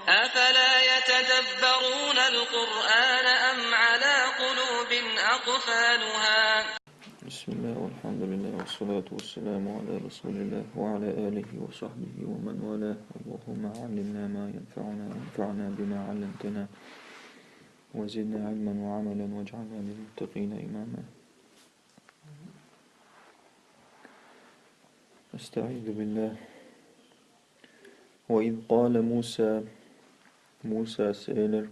أفلا يتدبرون القرآن أم على قلوب أقفالها. بسم الله والحمد لله والصلاة والسلام على رسول الله وعلى آله وصحبه ومن والاه. اللهم علمنا ما ينفعنا وانفعنا بما علمتنا وزدنا علما وعملا واجعلنا للمتقين إماما. أستعيذ بالله. وإذ قال موسى سائلر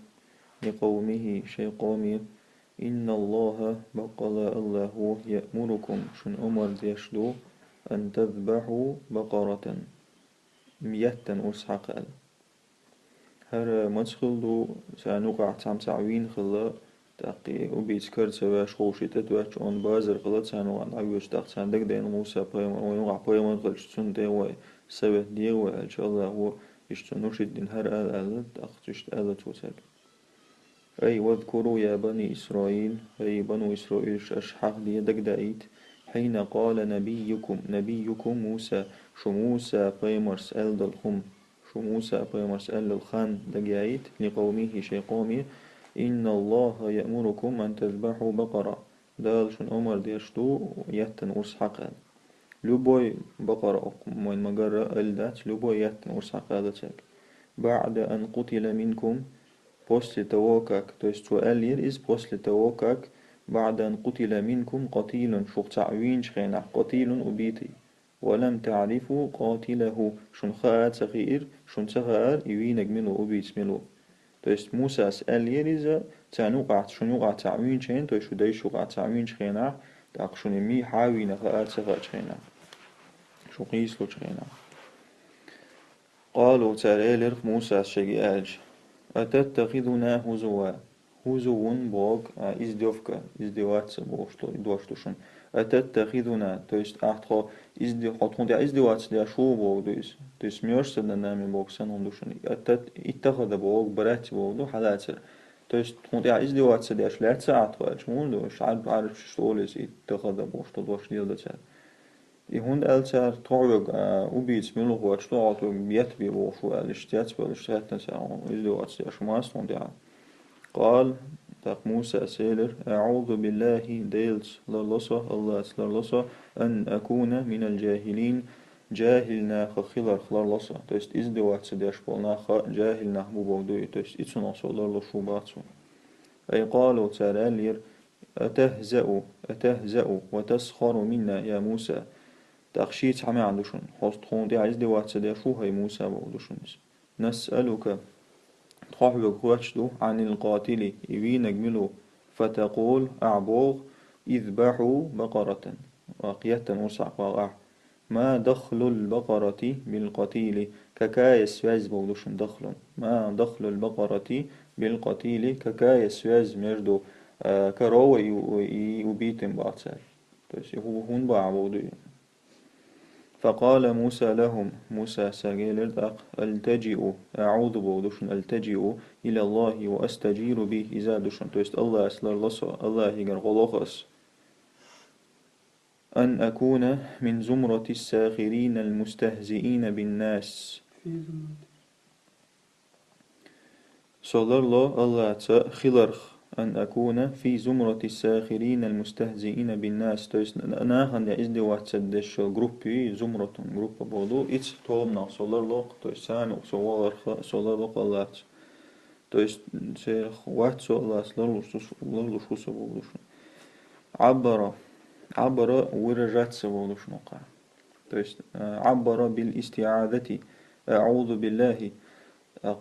لقومه شيقومي إن الله بقل الله يأمركم شن أمر ديشدو أن تذبحوا بقرة ميتا أسحق هر مدخلدو سانوقع تعمسعوين خلا تاقي وبيت كرت سواش خوشيتت واش اون بازر خلا سانوقع نعوش تاق ساندك دين موسى بيما ونوقع بيما خلش تسون ديوه سوه ديوه إن شاء الله هو يشتنوش الدين هر تاق تشت توسل. أي واذكروا يا بني إسرائيل أي بنو إسرائيل أشحق دي دقدايت حين قال نبيكم موسى شو موسى بيمرس دلخم شو موسى بيمرس الخان دقايت لقومه شيقومي إن الله يأمركم أن تذبحوا بقرة دال شن أمر ديشتو يتن أسحق لبوي بقرة من مجرى الدات لبوي يتن أسحق بعد أن قتل منكم после того как, то есть وألير إز после того как بعد أن قتل منكم قتيل شوق تعوين شخينا قتيل أبيتي ولم تعرفوا قاتله شن خاات صغير شن صغار يوينك منو أبيت ملو. то есть موسى ألير إز تانوقع شنوقع تعوين شين تو يشو دايش وقع تعوين شخينا تاق شن مي حاوين خاات صغار شخينا شو قيسلو شخينا. قالوا تالير موسى شجي أتتخذنا هزوا هزوون بوغ издевка издеваться бог что идоштушун أتتخذنا то есть ахтхо хотун дя издеваться дя шо бог то есть смеешься над нами бог санон душун اتخذ бог брать бог ду халатер то есть хотун дя издеваться дя шляться ахтхо чмун ду шад عارف что лез اتخذ бог что дош делать. И هون ألتر طعوق أبيت ملوه واتشتو عطو بيت بيبوشو الاشتيات والاشتيات نسا إذا واتسي أشماس وندعا. قال تاق موسى سيلر أعوذ بالله ديلت لرلصة الله لرلصة أن أكون من الجاهلين جاهلنا خخلر خلرلصة то есть إذا واتسي ديشبولنا جاهلنا ببودوي то есть إتسو نصو لرلشو باتسو. أي قالوا تالالير أتهزأ وتسخر منا يا موسى تأخشيت حمي عندوشن خاص تخون دي عايز دي واتسدي شو هي موسى بودوشن نسألك تخاحبك خواتشدو عن القاتل يبين نجملو فتقول أعبوغ اذبحوا بقرة واقية وسع وقع ما دخل البقرة بالقتيل ككايس فاز بودوشن دخل ما دخل البقرة بالقتيل ككايس فاز مجدو كراوي يبيتم باتسال بس هو هون بعبودو. فقال موسى لهم موسى سجيل التجئوا أعوذ بودشن التجئوا إلى الله وأستجير به إذا دشن تو است الله أسلر لصا الله يجر غلاخس أن أكون من زمرة الساخرين المستهزئين بالناس صلى الله خلرخ أن أكون في زمرة الساخرين المستهزئين بالناس то есть ناخن издеваться деш группи زمرة группа болду its томна соларлок то есть сами соларлок Allah то есть се хват солас ларлу шуса болдушун عبر выражаться болдушун то есть عبر بالاستعاذة أعوذ بالله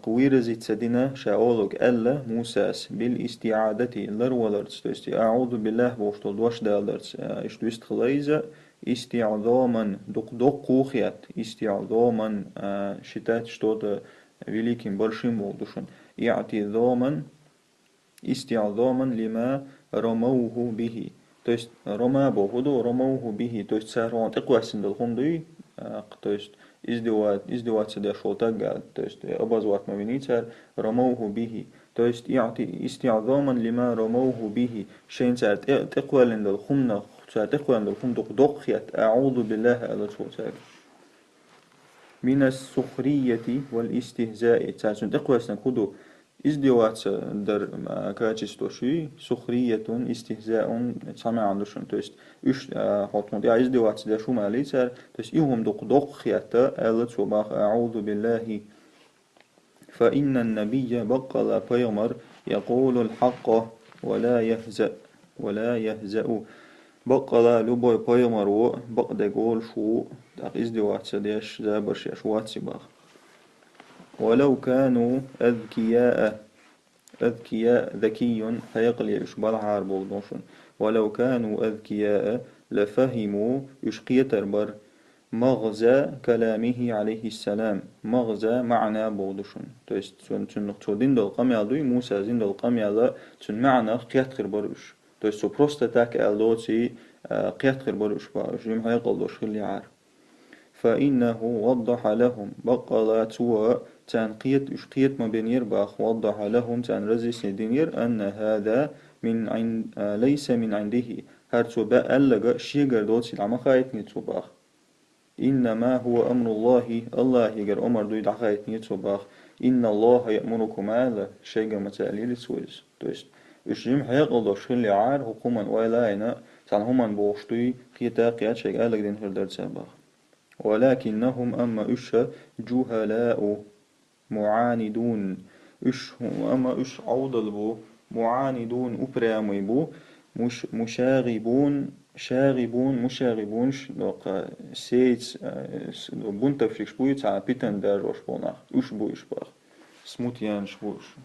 قويرزيت سدنا شاولوك ألا موساس بالاستعادة لرولرتس تو است أعوذ بالله بوشتو دوش دالرتس اشتو استخلايزة استعظاما دق قوخيات استعظاما شتات شتوت великим большим болдушун اعتظاما استعظاما لما رموه به то есть рома богуду ромоуху бихи то есть сарон теквасин дулхундуй то есть издеваться дошел так, то есть обозвать мавиницар ромоуху бихи то есть истиадаман лима ромоуху бихи шейн сарт теквалин дулхумна сарт теквалин дулхум док докхият а'уду биллахи ала шоцар من السخرية والاستهزاء تعرفون تقوى كودو ازدواج در كاتشتوشي سخرية استهزاء سامع عندوشن تو است ايش حطون دي ازدواج ده شو مالي سر تو است يهم دق خياتا ألت وباخ أعوذ بالله فإن النبي بقل بيمر يقول الحق ولا يهزأ بقلا لبوي بيمر بقد يقول شو دق ازدواج ديش زابرش شواتسي باخ ولو كانوا أذكياء ذكي فيقل يشبال عار بولدوشن ولو كانوا أذكياء لفهموا يشقي تربر مغزى كلامه عليه السلام مغزى معنى بولدوشن تو است تون دين دل قميالوي موسى زين دل قميالا تون معنى قيات خربروش تو است بروست تاك ألوتي قيات خربروش باش يم هيقل دوش خلي عار فإنه وضح لهم بقلات تنقيت اشقيت ما بينير باخ وضح لهم تنرزيس دينير أن هذا من عند ليس من عنده هرتو بألغ شيغر دوتي العما خايت نيتو باخ إنما هو أمر الله يجر أمر دوي دعايت نيتو باخ إن الله يأمركم على شيغر متعليل سويز تويست اشجيم حيقل دوش خلي عار حكوما ويلاينا تان همان بوشتوي قيتا قيات شيغ ألغ دين هردر باخ ولكنهم أما جهلاء معاندون أما عوضل بو معاندون أبرامي بو مش مشاغبون مشاغبون سيت بون تفريش بوي تاع بيتن دار روش بوناخ بو باخ سموتيان شبوش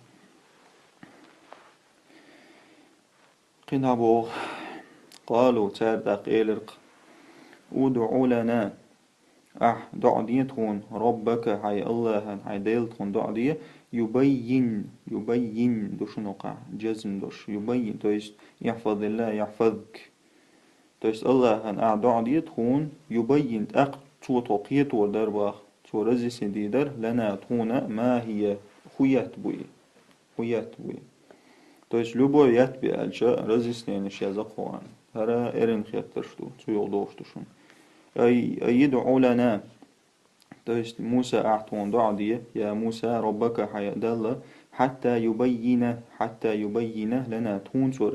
قنا بو قالوا تاردق إلرق ادعوا لنا دعدية تكون ربك هاي الله هاي ديل تكون دعدية يبين دوش نقع جزم دوش يبين تويست يحفظ الله يحفظك تويست الله هن دعدية تكون يبين تو توقية ودر باخ تو رزي سنديدر لنا تكون ما هي خويات بوي تويست لبو يتبع الجاء رزي سنينش يزقوان هرا إرن خياترشتو تو يغدوش دوشون أي يدعو لنا تويست موسى أعطون دعدية يا موسى ربك حيدل حتى يبين لنا تون تو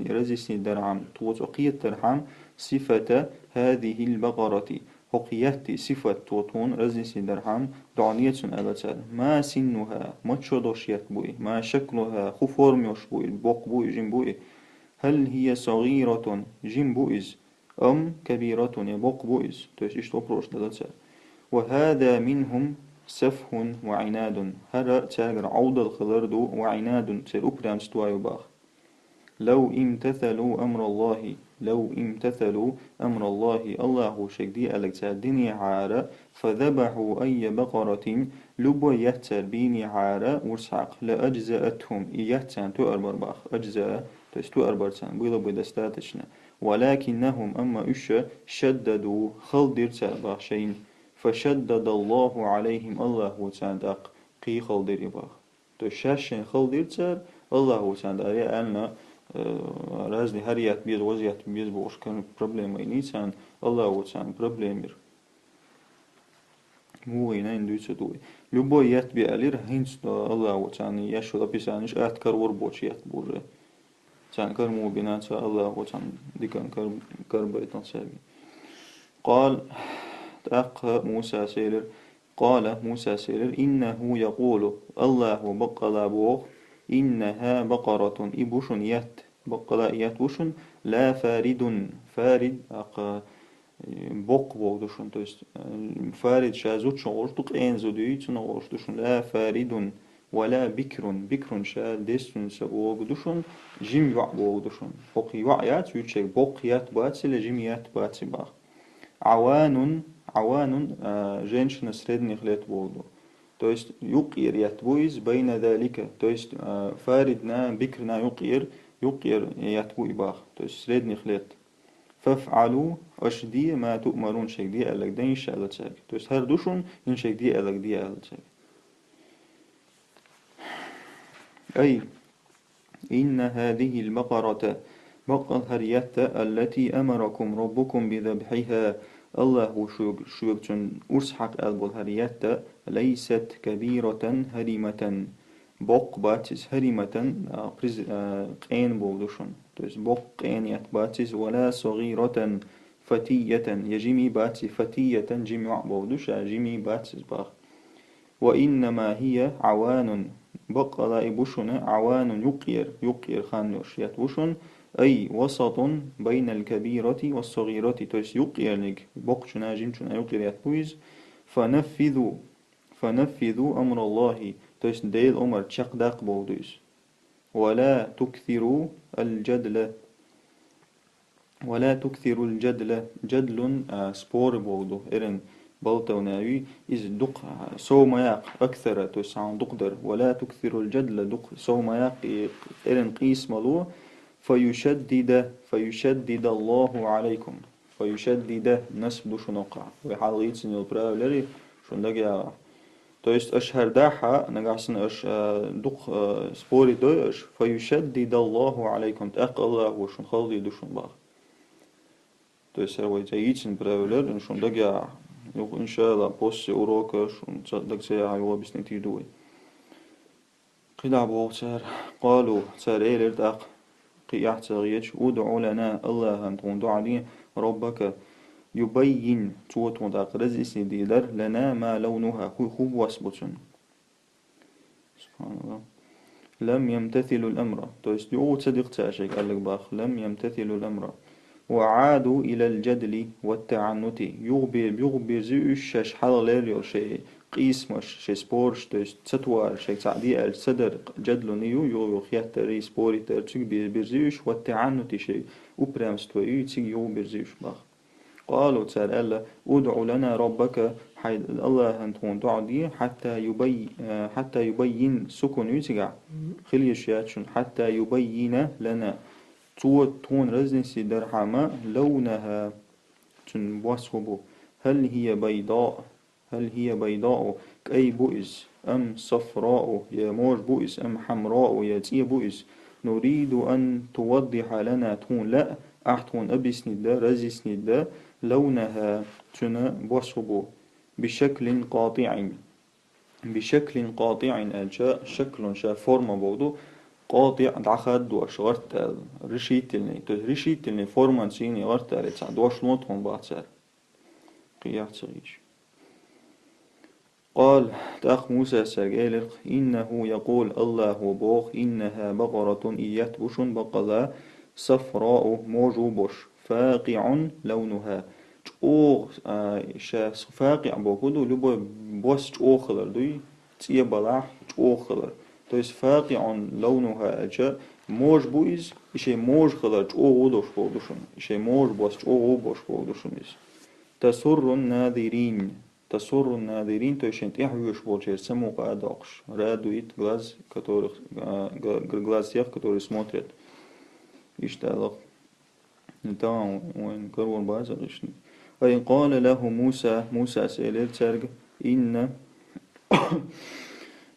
رزسني درعم تو قية درعم صفة هذه البقرة حقيت صفة توتون رزسني درعم دعانية أبتال ما سنها ما تشدوشيت بوي ما شكلها خفورميوش بوي البق بوي جيم بوي هل هي صغيرة جيم بويز أم كبيرة يبق بويز تويست إشتو بروش دلتال وهذا منهم سفه وعناد هذا تاجر عود الخلردو وعناد تير أبرام ستوايو باخ لو امتثلوا أمر الله شكدي ألك ديني عارة فذبحوا أي بقرة لبو يهتر بيني عارة ورسحق لأجزأتهم إيهتان تو أربر باخ أجزاء تستو أربرتان بيضا بيدستاتشنا ولكنهم أما شددوا خلدر باخ شين فشدد الله عليهم الله تعالى قي خلدر باخ تو شاشين خلدر تار الله تعالى ألنا رازني هريات بيز وزيات بيز بوش كان بروبليم وينيسان الله تعالى بروبليمير مو وينين دويتش دوي لبو يتبع لير هينس الله تعالى يشو بيسانش أتكر وربوش يتبور تعالى كرمو بنات الله تعالى ديكان كربيتان سابي قال موسى سيلر إنه يقول الله بقلا بوغ إنها بقرة إبوشن بقلا يتوشن لا فارد بوق بوغدوشن تويست فارد شازوت شغورتوك إنزو ديوتن غورتوشن لا فارد ولا بكر شال ديستون سبوغدوشن جيم يوع بوغدوشن بوق يوعيات يوتشك بوق يات باتسي لجيم يات باتسي باخ عوان женщина средних лет волду. То есть يقير يتبويز بين ذلك. То есть فاردنا بكرنا يقير يتبوي باخ. То есть средних лет. فافعلوا أشدي ما تؤمرون شيء دي ألك دين شاء تاك. То есть هر دوشون إن شيء دي ألك دي تاك. أي إن هذه البقرة بقر هريت التي أمركم ربكم بذبحها الله شو يبتون أرس حق ألبول هريتا ليست كبيرة هريمة بوق باتس هريمة قين بولدوشن تويس بوق قين باتس ولا صغيرة فتية يجمي باتس فتية جمع بولدوش جمي باتس باخ وإنما هي عوان بقى إبوشن عوان يقير خانوش يتبوشن أي وسط بين الكبيرة والصغيرة تويس يقير لك بقشنا جمشنا يقير يتبويز فنفذوا فنفذوا أمر الله تويس ديل أمر تشق داق بودوز ولا تكثروا الجدل ولا تكثروا الجدل جدل سبور بودو إرن بلطو ناوي إز دق سو مياق أكثر تسعون دقدر ولا تكثروا الجدل دق سو مياق إرن قيس ملو فيشدد الله عليكم فيشدد نسب دوش نقع وحالغيت سنو براولري شون دقيا то есть أشهر داحة نقعسن أش دق سبوري دوش فيشدد الله عليكم تأق الله وشون خالدي دوشون باغ то есть هو يتعيشن براولر إن شون دقيا إن شاء الله после урока شون دقيا يو объяснить يدوي قيل بوغ تار قالوا تار إيلر داق قياح تغيش ودعو لنا الله أنتون دعالي ربك يبين توت مداق رزيسي ديلر لنا ما لونها خوب واسبوتن سبحان الله لم يمتثلوا الأمر تو есть يو تصدق تاشيك قال لك باخ لم يمتثلوا الأمر وعادوا إلى الجدل والتعنت يغبر زيوش شاش حلالير شيء قيس مش شيء سبورش تو есть تتوار شيء تعدي الصدر جدل نيو يو خيات تري سبوري ترتشك بيرزيوش والتعنت شيء وبرامس توي تيجي يغبر زيوش باخ قالوا تسأل الله ادعو لنا ربك حيث الله أنتون دعدي حتى يبين سكن يتجع خليشياتشون حتى يبين لنا تون رزنسي درحمة لونها تنبوسبو هل هي بيضاء كأي بؤس أم صفراء يا موج بؤس أم حمراء يا تي بؤس نريد أن توضح لنا تون لا أحتون أبسني دا رزسني دا لونها تنا بوصبو بشكل قاطع أجاء شكل شا فورما بودو قاطع دعخد دوش غرت رشيتلني فورما تسيني غرت دوش نوتهم باتسار قياح تغيش قال تأخ موسى سرقالق إنه يقول الله وبوخ إنها بقرة إيات بوش بقلا صفراء موجو بوش فاقع لونها تشوغ شا فاقع بوكودو لبو بوس تشوغ خلر دوي تيه بلاح تشوغ خلر تو есть فاقع لونها أجا موج بويز إشي موج خلر تشوغ ودوش بودوشن إشي موج بوس تشوغ وبوش بودوشن تسر الناظرين то есть إحوش بولчер саму قادقش радует глаз которых глаз тех которые смотрят يشتاق نتاع وين كرون بازغش أي قال له موسى سيلر ترج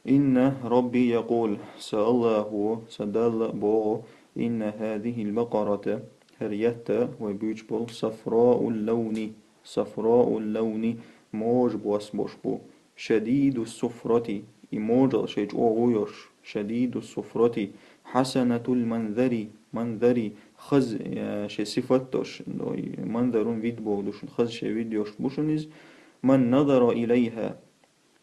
إن ربي يقول سأله سدل بو إن هذه البقرة هريت وبيجبل صفراء اللون موج بوسبوشبو شديد الصفرة إموجل شيء أغويش شديد الصفرة حسنة منذري خز شيء صفتش منذر فيدبو دوشن خز شيء فيديوش بوشنيز من نظر إليها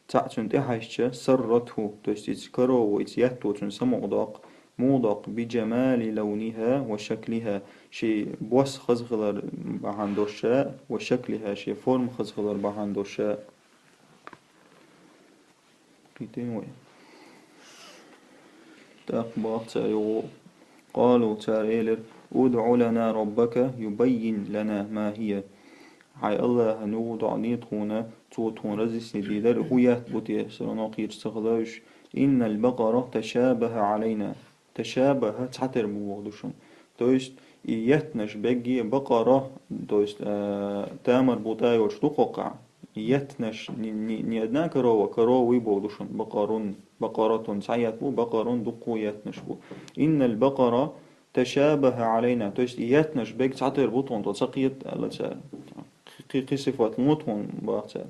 تعتن تحشش سرته تستذكره ويتياتو تنسمع داق موضق بجمال لونها وشكلها شيء بوس خزغلر بهندوشا وشكلها شيء فورم خزغلر بهندوشا قيتين وين تأقباق تأيغو قالوا تاريلر ادع لنا ربك يبين لنا ما هي حي الله نوضع نيتخونا توتون رزيس نديدر هو يثبت سرناقير استغلاش إن البقرة تشابه علينا تشابه تعتر بوضوشن то есть يتنش بجي بقرة то есть تامر بوتاي وشتوقع يتنش نيدنا كروي بوضوشن بقرة سعيت بو بقرون دقو يتنش بو إن البقرة تشابه علينا то есть يتنش بج تعتر بوتون تسقيت قصفات موتون باغتال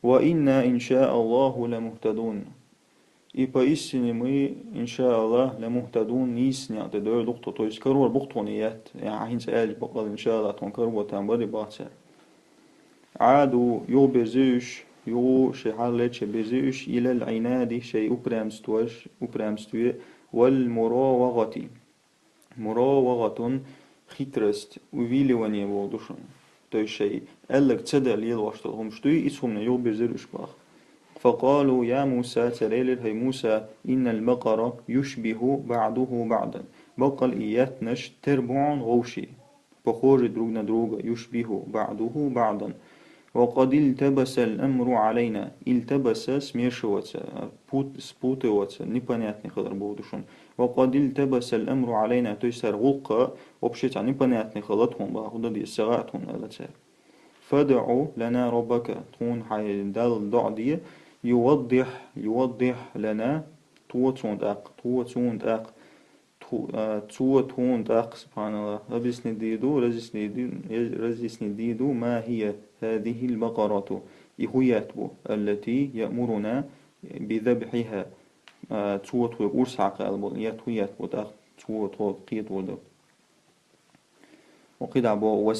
وإنا إن شاء الله لمهتدون إبا إسني مي إن شاء الله لمهتدون نيس نعت دور لقطة تويس كرور بقطونيات يعني هين سأل بقال إن شاء الله تون كرور تنبري باغتال عادوا يو بزيش يو شحالة بزيش إلى العناد شيء أبرامستوي والمراوغة مراوغة خيترست وفيلي وني بودوشن توي شيء قالك تصدق لي الواشتهم شتوي اسهم يو بزيش باغ فقالوا يا موسى تريلر هي موسى إن البقرة يشبه بعضه بعضا بقل إيات نش تربعن غوشي بخور دروغنا دروغا يشبه بعضه بعضا وقد التبس الأمر علينا التبس смешиваться спутываться непонятный خضر بودشون وقد التبس الأمر علينا то есть غلقة общий непонятный خلطهم باخد دي سغاتهم على فدعوا لنا ربك تكون حي دال دع دي يوضح لنا توتون داق توتون داق سبحان الله رزسني ديدو ما هي هذه البقرة إهوياتبو التي يأمرنا بذبحها توت وقرصعق يتوياتبو داق توت قيد وقد عبو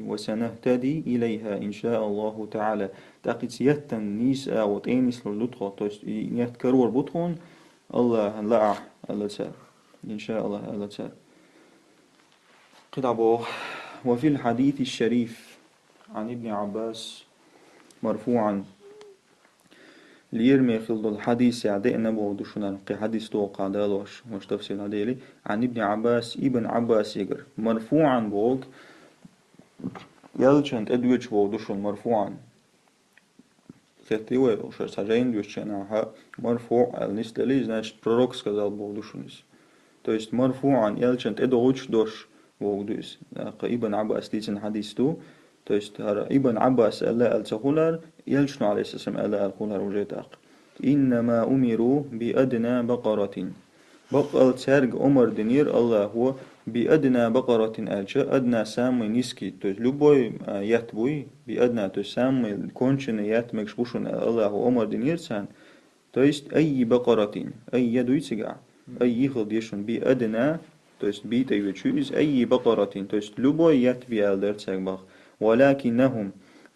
وسنهتدي إليها إن شاء الله تعالى تاقيت يتن نيس أو تينيس للطخة توست يتكرور بطخون الله لا الله تسار إن شاء الله الله تسار قد عبو وفي الحديث الشريف عن ابن عباس مرفوعا ليرمي خلد الحديث يعدئنا بودشنا قي حديث توقع دالوش مش تفسير هديلي عن ابن عباس يقر مرفوعا بوغ يلشنت ادويتش بودشن مرفوعا ثتيوه وش سجين دوشنا مرفوع النستلي значит пророк сказал бودушунис то есть مرفوعا يلشنت ادويتش دوش بودوس ابن عباس ليتن حديث تو то есть ابن عباس ألا التخولر يلشنو عليه السلام ألا الخولر وجيتاق إنما أمروا بأدنى بقرة بقل تارج أمر دنير الله هو بأدنى بقرة ألشا أدنى سامي نسكي تو لبوي يتبوي بأدنى تو سامي كونشن يتمكش بوشن الله هو أمر دنير سان تو есть أي بقرة أي يدوي تسقع أي يخلد يشن بأدنى تو есть بيت أيوة أي بقرة تو есть لبوي يتبي ألدر تسقع ولكنهم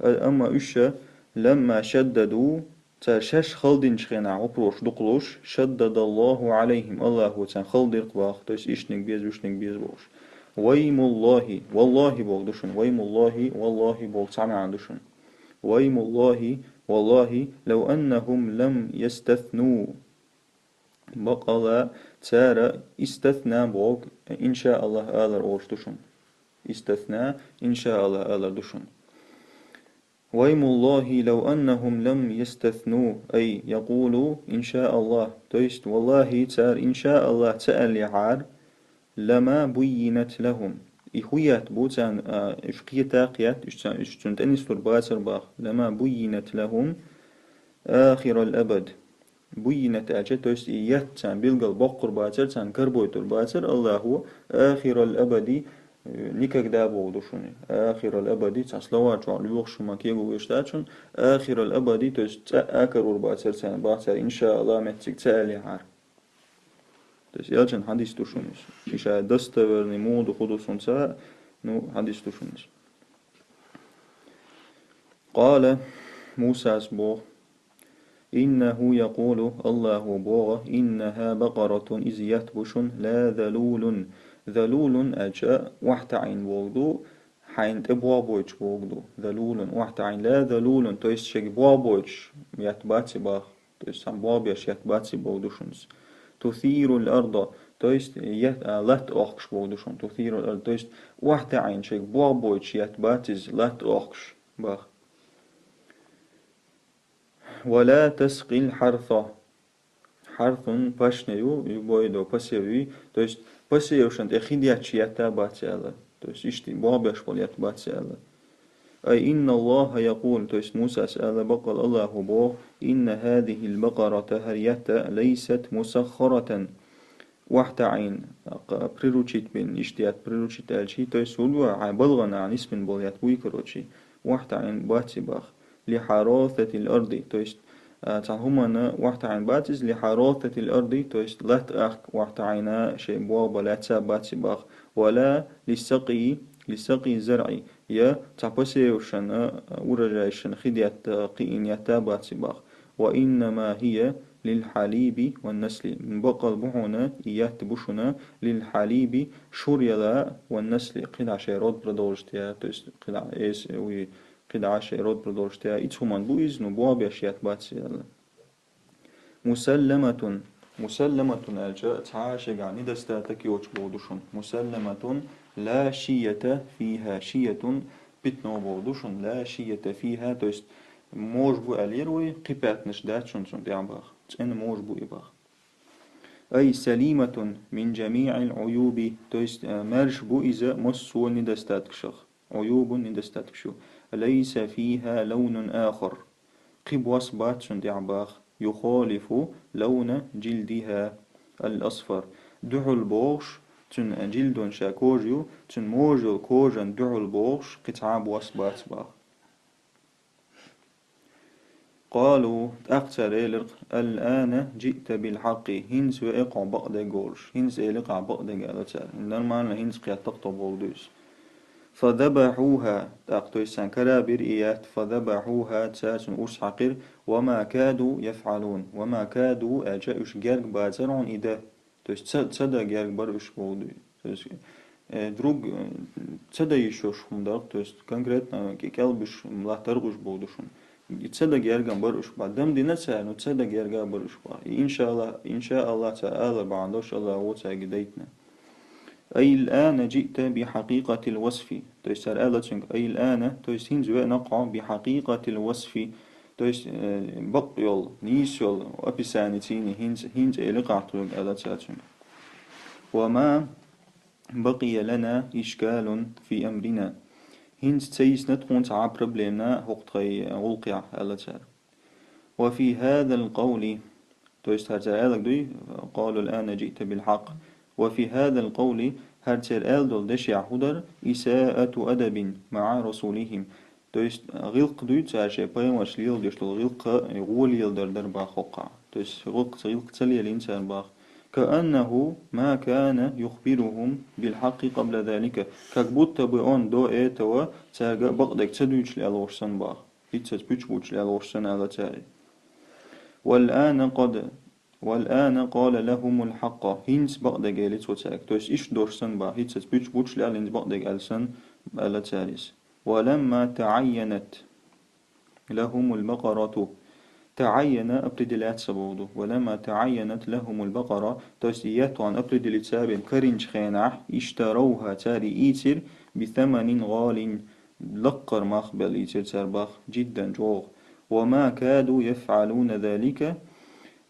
أما إشا لما شددوا تشش خلدين شخينا عبروش دقلوش شدد الله عليهم الله هو تان خلدين قباخ تيس إشنك بيز وشنك بيز بوش ويم الله والله بوغ دوشن ويم الله والله بوغ تعمي عن دوشن ويم الله والله لو أنهم لم يستثنوا بقلا تارا استثنى بوغ إن شاء الله آلر أوش دوشن استثنى إن شاء الله آلر دوشن ويم الله لو أنهم لم يستثنوا أي يقولوا إن شاء الله تويست والله تار إن شاء الله تأل يعار لما بينت لهم إخويات بوتان إشقيتاقيات إشتنت أنستر باتر باخ لما بينت لهم آخر الأبد بينت أجت تويست إيات تان بيلقل بقر باتر تان كربويتر باتر الله هو آخر الأبد نيكك دابو دوشوني آخر الأبدي تسلوات على يوخش ما كيجو ويشتاتشون آخر الأبدي تست آخر وربعتر سنة بعتر إن شاء الله متسك تالي عار تس يالجن حديث دوشونيش إيشا دستورني مود وخدوسون سا نو حديث دوشونيش قال موسى سبوه إنه يقول الله بوغ إنها بقرة إذ يتبش لا ذلول أجا واحد عين بوغدو حين تبوا بوش بوغدو ذلول واحد عين لا ذلول تو يست شك بوا بوش يتباتي باخ تو يست سام بوا بيش يتباتي بوغدوشنس تثير الأرض تو يست لات أخش بوغدوشن تثير الأرض تو يست واحد عين شك بوا بوش يتباتيز لات أخش باخ ولا تسقي الحرث حرث باشنيو يبويدو باسيوي تو يست باسيوشنت اخيدياتش يتباتي الله تو يست اشتي بوابش بول يتباتي الله أي إن الله يقول تو يست موسى سأل بقل الله بو إن هذه البقرة هريتا ليست مسخرة وحتعين приручить بين اشتيات приручить الشي то есть ولو بلغنا عن اسم بوليات ويكروتشي وحتعين باتي باخ لحراثة الأرض то есть تعهمنا وحتعين باتز لحراثة الأرض то есть لات أخ وحتعينا شيء بوابا لا باتي باخ ولا لسقي زرعي يا تعبسيوشن ورجايشن خديات قين يتابات باخ وإنما هي للحليب والنسل من بقى بحونا إيات بشنا للحليب شوريلا والنسل قدع شيرات بردولشتيا تست قدع إيس وي قدع شيرات بردولشتيا إتهمان بو إذن بوا بيشيات باتسي مسلمة مسلمة الجاء تعاشق عن دستاتك يوش بودشن مسلمة لا شية فيها شية بتنو بودشن لا شية فيها تست موج بو أليروي قبات نشدات شن ديعباخ تن موج بو إباخ أي سليمة من جميع العيوب تست مرش بو إذا مسو ندستاتك شخ عيوب ندستاتك شو ليس فيها لون آخر قب وصبات شن ديعباخ يخالف لون جلدها الأصفر دعو البوغش تن جلد شاكوجيو تن موجو كوجن دعو البوغش قطعاب وصبات باخ قالوا أقتر الآن جئت بالحق هنس وإقع بقد جورش هنس إلقع بقد جالتار نرمان هنس قيا تقطب بولدوس فذبحوها تأقتو السنكرا برئيات فذبحوها تساسن أرس حقير وما كادوا يفعلون وما كادوا أجاؤش جارك بازرعون إده تصدى جارك برش بولدو دروغ تصدى يشوش هم دارك كونكريتنا كالبش ملا ترغش بولدوشون تصدق يرجع برش بعد دم دي نسأل إنه تصدق يرجع برش بعد إن شاء الله تعالى بعدوش الله وتعقديتنا أي الآن جئت بحقيقة الوصف تيسر آلتشنك أي الآن تيسين زواء نقع بحقيقة الوصف تيس بقيول نيسيول وأبسانتيني هنز إلقع طرق آلتشنك وما بقي لنا إشكال في أمرنا هنز تيس نتقون تعا بروبليمنا هقطي غلقع آلتشار وفي هذا القول تيس هرزا آلك دوي قالوا الآن جئت بالحق وفي هذا القول هرتر آل دشيع هدر إساءة أدب مع رسولهم تويست غلق دوي تاشي بايماش ليل ديشتل غلق غول يلدر در باخوقع تويست غلق تلي الإنسان باخ كأنه ما كان يخبرهم بالحق قبل ذلك كقبوت تبعون دو إيتوا تاقا بقدك تدوش لألوشسن باخ إتسات بيتش لألوشسن على تاري والآن قال لهم الحق هينس بقدر جالس وتاك توش إيش دورسن با هيتس بوتش لالنس بقدر جالسن على تاريس ولما تعينت لهم البقرة تعين أبردلات سبودو ولما تعينت لهم البقرة توسيات عن أبردلات سابين كرنج خيناح اشتروها تاري إيتر بثمن غال لقر مخبل إيتر ترباخ جدا جوغ وما كادوا يفعلون ذلك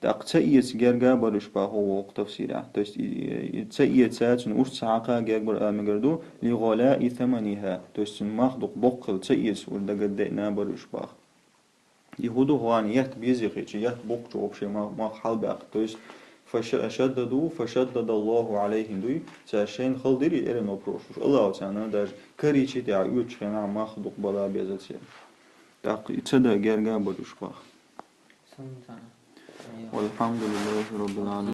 تأقتئيت جرجا برش هو تفسيره تأقتئيت ساعة أرس ساعة جرجا مجردو لغلاء ثمنها تست مخدق بقل تأقتئيت وردقدنا برش باه يهودو هوان يهت بيزيقي يهت بقجو بشي ما حال باق تست فشدد الله عليهم دوي تاشين خلدري إرنو بروشوش الله تعالى داج كريشي تاع يوتشخنا مخدق بلا بيزاتي تأقتئيت جرجا برش باه والحمد لله رب العالمين.